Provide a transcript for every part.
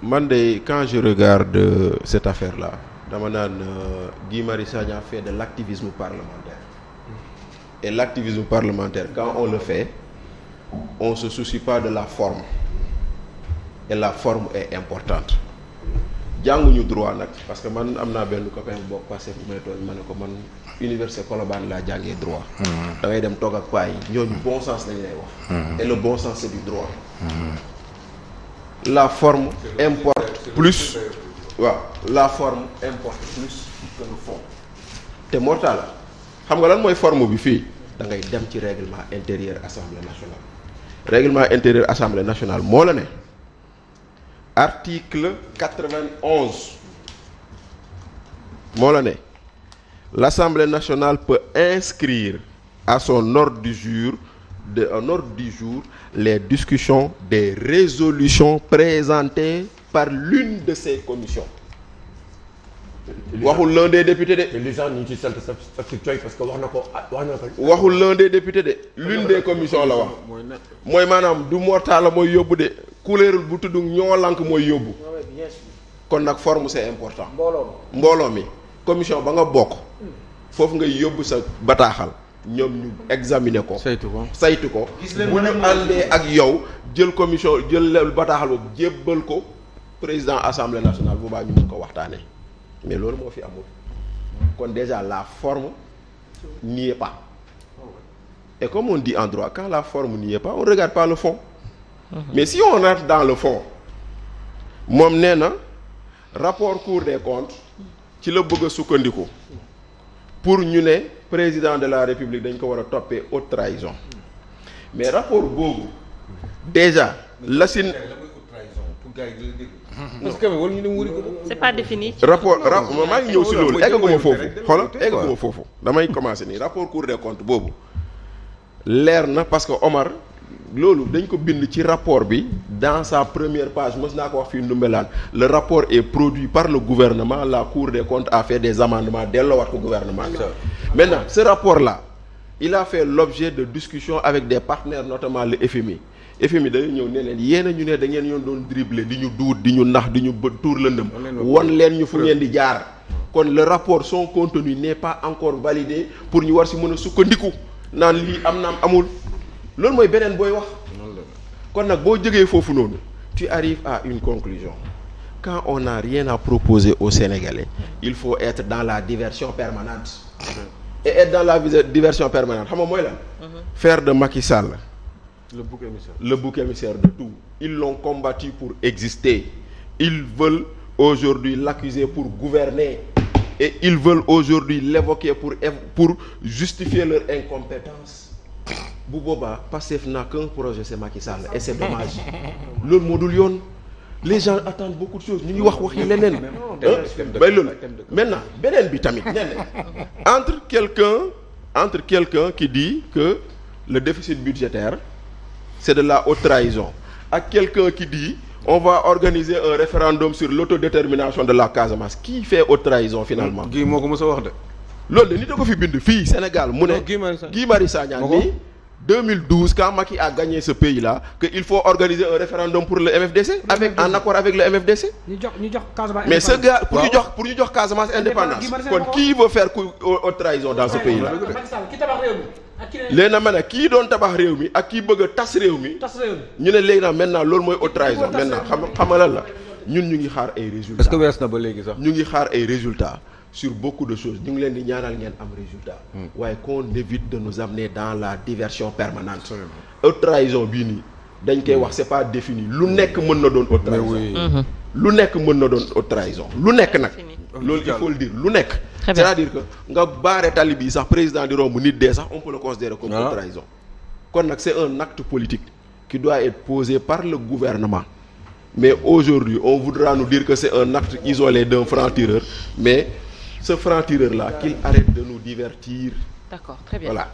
man de quand je regarde cette affaire-là dama naan Guy Marius Sagna fait de l'activisme parlementaire et l'activisme parlementaire quand on le fait on se soucie pas de la forme et la forme est importante jànguñu droit nag parce que man am naa benn copain boo passé bu may tooñ ma ne ko man université Colobane laa jàngee droit da ngay dem toog ak paa yi ñooñu bon sens lañ lay wax et le bon sens c'est du droit la forme importe plus waaw la forme importe plus que le fond te Mortalla xam nga lan mooy forme bi fii da ngay dem ci règlement intérieur assemblée nationale règlement intérieur assemblée nationale moo la ne article 91 moo la ne l'Assemblée nationale peut inscrire à son ordre du jour les discussions des résolutions présentées par l'une de ces commissions. waxul l'un des députés de. les gens ñu ngi ci sant sa parce que wax na ko. waxul l'un des députés de l'une des commissions la wax. mooy maanaam du Mortalla mooy yóbbu de couleur bu tudd ñoo lank mooy yóbbu. kon nag forme c'est important. mbooloo mi commission ba nga bokk. foofu ngay yóbbu sa bataaxal. ñoom ñu examiner ko. saytu ko. bu ñu àndee ak yow jël commission jël bataaxal boobu jébbal ko président assemblée nationale bu baax ñu mën ko waxtaanee. mais loolu moo fi amul kon déjà la forme n'y est pas et comme on dit en droit quand la forme n'y est pas on regarde pas le fond mais si on rentre dans le fond moom nee na rapport Cour des comptes ci la bëgg a sukkandiku pour ñu ne président de la République dañ ko war a toppee haute trahison mais rapport boobu déjà la si c'est pas défini. rapport maa ngi ñëw si loolu eggaguma foofu xoolal eggaguma foofu damay commencer nii rapport Cour des comptes boobu leer na parce que Omar loolu dañ ko bind ci rapport bi dans sa première page mës naa ko wax fii Ndoumbelane le rapport est produit par le gouvernement la Cour des comptes a fait des amendements delloowaat ko gouvernement bi maintenant ce rapport là il a fait l'objet de discussions avec des partenaires notamment le FMI dañu ñëw ne leen yéen a ñu ne da ngeen yoon doon dribbler di ñu duut di ñu nax di ñu tuur lëndëm won leen ñu fu ngeen di jaar kon le rapport son contenu n'est pas encore validé pour ñu war si mën a sukkandiku naan lii am naam amul loolu mooy beneen booy wax kon nag boo jógee foofu noonu tu arrives à une conclusion quand on n'a rien à proposer aux Sénégalais il faut être dans la diversion permanente et être dans la diversion permanente xam nga mooy lan faire de Macky Sall le bouc émissaire de tout ils l'ont combattu pour exister ils veulent aujourd'hui l'accuser pour gouverner et ils veulent aujourd'hui l'évoquer pour justifier leur incompétence bu boobaa Pastef n'a qu'un projet c'est Macky Sall et c'est dommage loolu moo dul yoon les gens attendent beaucoup de choses ñu ngi wax yi leneen bay loolu maintenant beneen bi tamit nen entre quelqu'un qui dit que le déficit budgétaire c'est de la haute trahison ak quelqu'un qui dit on va organiser un référendum sur l'autodétermination de la Casamance qui fait haute trahison finalement. Guy moo ko mës a wax de. loolu de nit a ko fi bind fii Sénégal mu ne. Guy Marius Sagna ni 2012 quand Macky a gagné ce pays-là que il faut organiser un référendum pour le MFDC en accord avec le MFDC. ñu jox Casamance. mais ce gars pour ñu jox Casamance indépendance kon qui veut faire haute trahison dans ce pays-là. léegi nag ma ne kii doon tabax réew mi ak kii bëgg a tas réew mi ñu ne léegi nag maintenant loolu mooy haute trahison maintenant xam nga lan la ñun ñu ngi xaar ay résultats. est-ce que wees na ba léegi sax. ñu ngi xaar ay résultats sur beaucoup de choses ñu ngi leen di ñaanal ngeen am résultat waaye qu'on évite de nous amener dans la diversion permanente. haute trahison bii nii dañ koy wax c'est pas défini lu nekk mën na doon haute trahison. lu nekk mën na doon haute trahison lu nekk nag. loolu il faut le dire lu nekk. c'est-à-dire que nga baare tali bi sax président di romb nit dee sax on peut le considérer comme haute trahison. kon nag c'est un acte politique qui doit être posé par le gouvernement mais aujourd'hui on voudra nous dire que c'est un acte isolé d'un franc-tireur mais ce franc-tireur là qu'il arrête de nous divertir. D'accord, très bien. Voilà.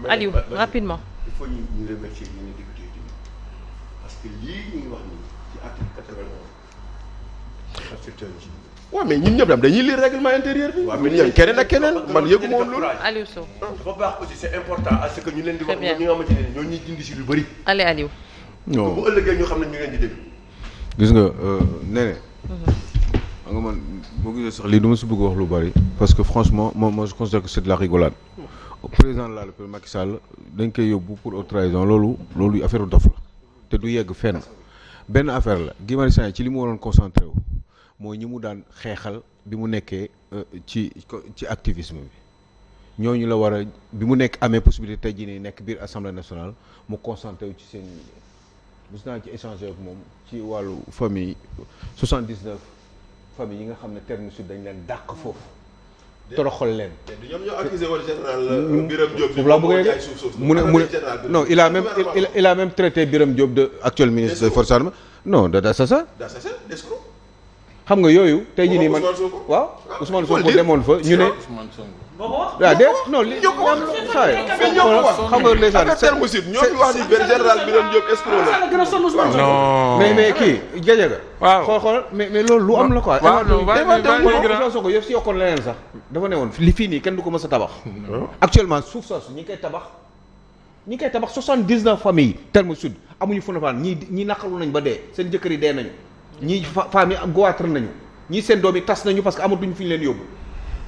Aliou rapidement. il faut ñu remercier ñu député yi parce que lii ñuy wax ni ci article 91 waaw mais ñun ñëpp dañuy lire règlement intérieur bi. waaw mais ñun keneen ak keneen man yëgu moom loolu. Aliou Sow. dafa baax aussi c'est important parce que ñu leen di wax ñi nga xamante ne ñoo ñuy dindi si lu bëri. Allez Aliou. non bu ëllëgee ñu xam ne ñu leen di déglu. gis nga Néné. xam nga man boo gisee sax lii du ma si bëgg wax lu bari parce que franchement moi je considère que c'est de la rigolade. Président de la République Macky Sall dañ koy yóbbu pour haute trahison loolu affaire dof la te du yegg fenn benn affaire la Guy Marius Sagna ci li mu waroon concentré wu mooy ñi mu daan xeexal bi mu nekkee ci activisme bi ñooñu la war a bi mu nekk amee possibilité tey jii nii nekk biir assemblée nationale mu concentré wu ci seen gis naa ci échanger ak moom ci wàllu famille 79 famille yi nga xam ne terme sud dañ leen dàq foofu toroxal leen. ñoom ñoo accusé woon général Birame Diop. mu ne non il a même traité Birame Diop de actuel ministre des forces armées non d'assassin. Escroc. xam nga yooyu tey jii nii man waaw Ousmane Sonko demoon fa ñu ne. waaw de non li xam nga ndeysaan terme sud ñoo fi wax ni benn général Birame Diop escroc la. non mais kii Gadiaga. waaw xool mais loolu lu am la quoi. waaw Sonko yëpp si yokkoon leneen sax dafa ne woon li fii nii kenn du ko mës a tabax. actuellement suuf soosu ñi ngi koy tabax 79 familles terme sud amuñu fu na faan ñii naqaru nañ ba dee seen jëkkër yi dee nañu ñii famille goitre nañu ñii seen doom yi tas nañu parce que amatuñu fi ñu leen yóbbu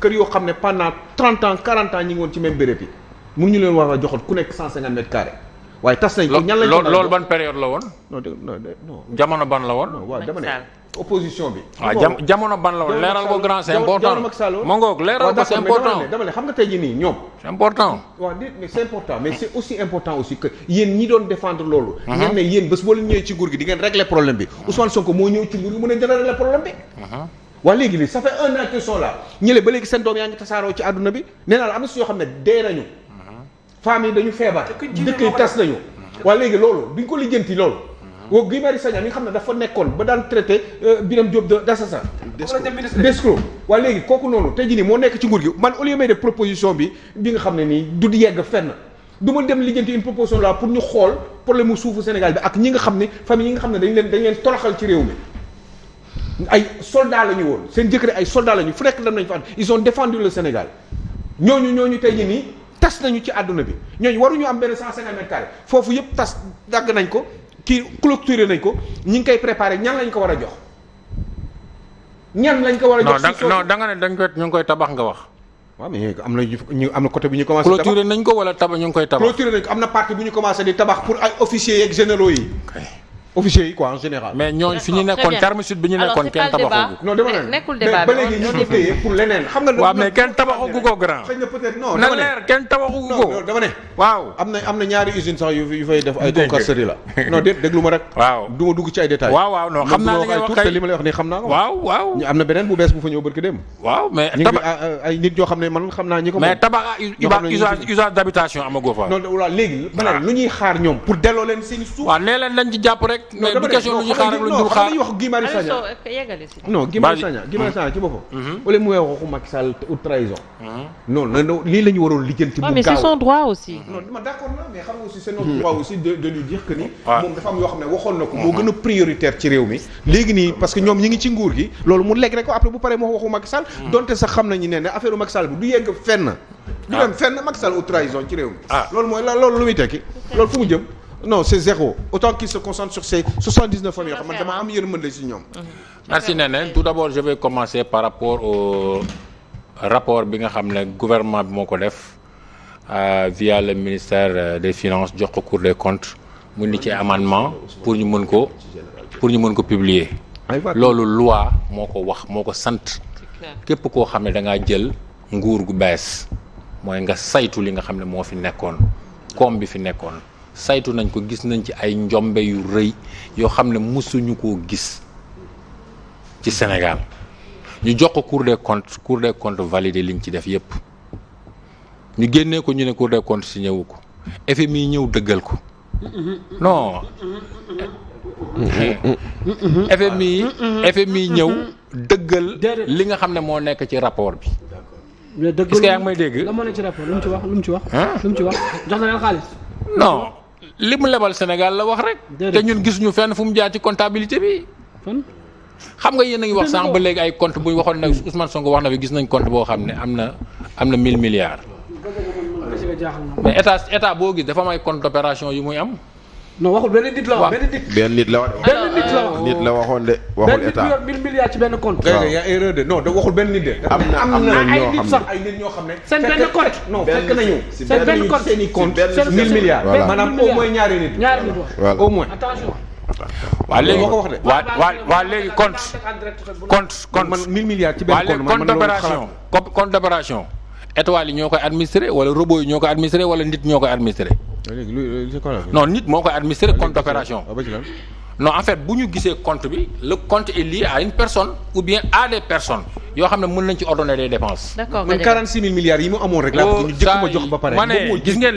kër yoo xam ne pendant 30 ans 40 ans ñi ngi woon ci même béréb yi mënuñu leen war a joxoon ku nekk 150 mètres carrés waaye tas nañ ko ñan lañ ko loolu ban période la woon. non jamono ban la woon. waaw dama ne opposition bi. waaw jamono ban la woon leeral ko grand c'est important. ma ngoog leeral ko c'est important. dama ne xam nga tey jii nii ñoom. c'est important. waaw mais c'est important mais c'est aussi important aussi que yéen ñi doon défendre loolu. ngeen ne yéen bés boo leen ñëwee ci nguur gi di ngeen régler problème bi Ousmane Sonko moo ñëw ci nguur gi mën a jël régler problème bi. waa léegi nii ça fait un an qu'ils sont là ñële ba léegi seen doom yaa ngi tasaaroo ci àdduna bi nee naa la am na si yoo xam ne dee nañu famille dañu feebar dëkk yi tas nañu waa léegi loolu duñ ko lijjanti loolu woo Guy Marius Sagna mi nga xam ne dafa nekkoon ba daan traité Birame Diop d'assassin d'escroc waa léegi kooku noonu tey jii nii moo nekk ci nguur gi man au lieu may def proposition bi nga xam ne nii du yegg fenn du ma dem lijjanti une proposition là pour ñu xool problème mu suufu Sénégal bi ak ñi nga xam ne famille yi nga xam ne dañ leen toroxal ci réew mi ay soldats la ñu woon seen jëkkër ay soldats la ñu fu nekk dem nañ fa ils ont défendu le Sénégal ñooñu tey jii nii tas nañu ci àdduna bi ñooñu waruñu am benn 150 mètres carrés foofu yëpp tas dagg nañ ko kii clôturé nañ ko ñi ngi koy préparé ñan lañ ko war a jox. ñan lañ ko war a jox non da nga ne ñu ngi koy tabax nga wax. waaw mais am na côté bu ñu commencé. clôturé nañ ko wala tabax ñu ngi koy tabax. clôturé nañ ko am na partie bu ñu commencé di tabax pour ay officiers yeeg généraux yi. officiers yi quoi en général. mais ñooñu fi ñu nekkoon terme sud bi ñu nekkoon kenn tabaxagu. non dama ne nekkul débat ba léegi ñu ko téye pour leneen xam nga. waaw mais kenn tabaxagu ko grand. xëy na peut-être non na leer kenn tabaxagu ko. non dama ne. waaw am na ñaari usines sax yu fay def ay concasserie la. non déglu ma rek. waaw du ma dugg ci ay détails. waaw non xam naa li ngay wax kay te li ma lay wax nii xam naa ko. waaw am na beneen bu bees bu fa ñëw barki dem. waaw mais tabax ay nit yoo xam ne man xam naa ñi ko. mais tabax usage d'habitation amagoo fa. non waaw léegi. waaw lu ñuy xaar ñoom pour delloo leen seen suuf. waaw nee leen dañ ci jàpp rek. mais du question lu ñuy xaar ak lu dul xaar. wax Guy Marius Sagna non Guy Marius Sagna ci boppam. wala mu waxu Macky Sall haute trahison. non lii la ñu waroon lijjanti. bu gaaw mais c'est son droit aussi. non ma d'accord na mais xam nga aussi c'est notre droit aussi de lui dire que ni. moom dafa am yoo xam ne waxoon na ko. moo gën a prioritaire ci réew mi. léegi nii parce que ñoom ñi ngi ci nguur gi. loolu mu lekk rek ko après bu paree mu waxu Macky Sall. donte sax xam nañu ne affaire Macky Sall bi du yegg fenn. du dem fenn Macky Sall haute trahison ci réew mi. loolu mooy loolu lu muy tekki loolu fu mu jëm. non c'est zéro autant qu'il se concentre sur ces 79 familles yoo xam ne dama am yërmande ci ñoom. merci Néné tout d'abord je vais commencer par rapport au rapport bi nga xam ne gouvernement bi moo ko def via le ministère des finances jox ko Cour des comptes mu ni ci amendement pour ñu mën ko publier. loolu loi moo ko wax moo ko sant. képp koo xam ne da ngaa jël nguur gu bees mooy nga saytu li nga xam ne moo fi nekkoon koom bi fi nekkoon. saytu nañ ko gis nañ ci ay njombe yu rëy yoo xam ne mësuñu koo gis ci Sénégal ñu jox ko Cour des comptes validé liñ ci def yépp ñu génnee ko ñu ne Cour des comptes si ñëwu ko FMI ñëw dëggal ko non FMI ñëw dëggal li nga xam ne moo nekk ci rapport bi. est-ce que yaa ngi may dégg. la moo nekk ci rapport lu mu ci wax jox na leen xaalis. non li mu lebal Sénégal la wax rek. te ñun gisuñu fenn fu mu jaar ci comptabilité bi. xam nga yéen a ngi wax sànq ba léegi ay compte bu ñu waxoon nag Ousmane Sonko wax na fi gis nañ compte boo xam ne am na 1000 milliards. mais état boo gis dafa am ay compte d'opération yu muy am. non waxul benn nit la wax benn nit. benn nit la wax benn nit la wax. nit la waxoon de waxul état benn nit 1000 milliards ci benn compte. waaw y a erreur de non da waxul benn nit de. am na ay nit sax ay nit ñoo xam ne. seen benn compte. non fekk nañu. seen benn compte seen i compte seen 1000 milliards. voilà. maanaam au moins ñaari nit. ñaari nit wax. voilà au moins. attention. waa léegi moo ko wax de. waa léegi compte man 1000 milliards ci benn waa léegi compte man compte d'opération compte d'opération étoiles yi ñoo koy administré wala robot yi ñoo koy administré wala nit ñoo koy administré. léegi lu c'est quoi la. non nit moo koy administré compte d'opération. ba ci lan. non en fait bu ñu gisee compte bi le compte est lié à une personne ou bien à des personnes yoo xam ne mën nañ ci ordonner des dépenses. d'accord man 46 000 milliards yi mu amoon rek laa bëgg ñu jëkk ma jox ba pare. ma ne gis ngeen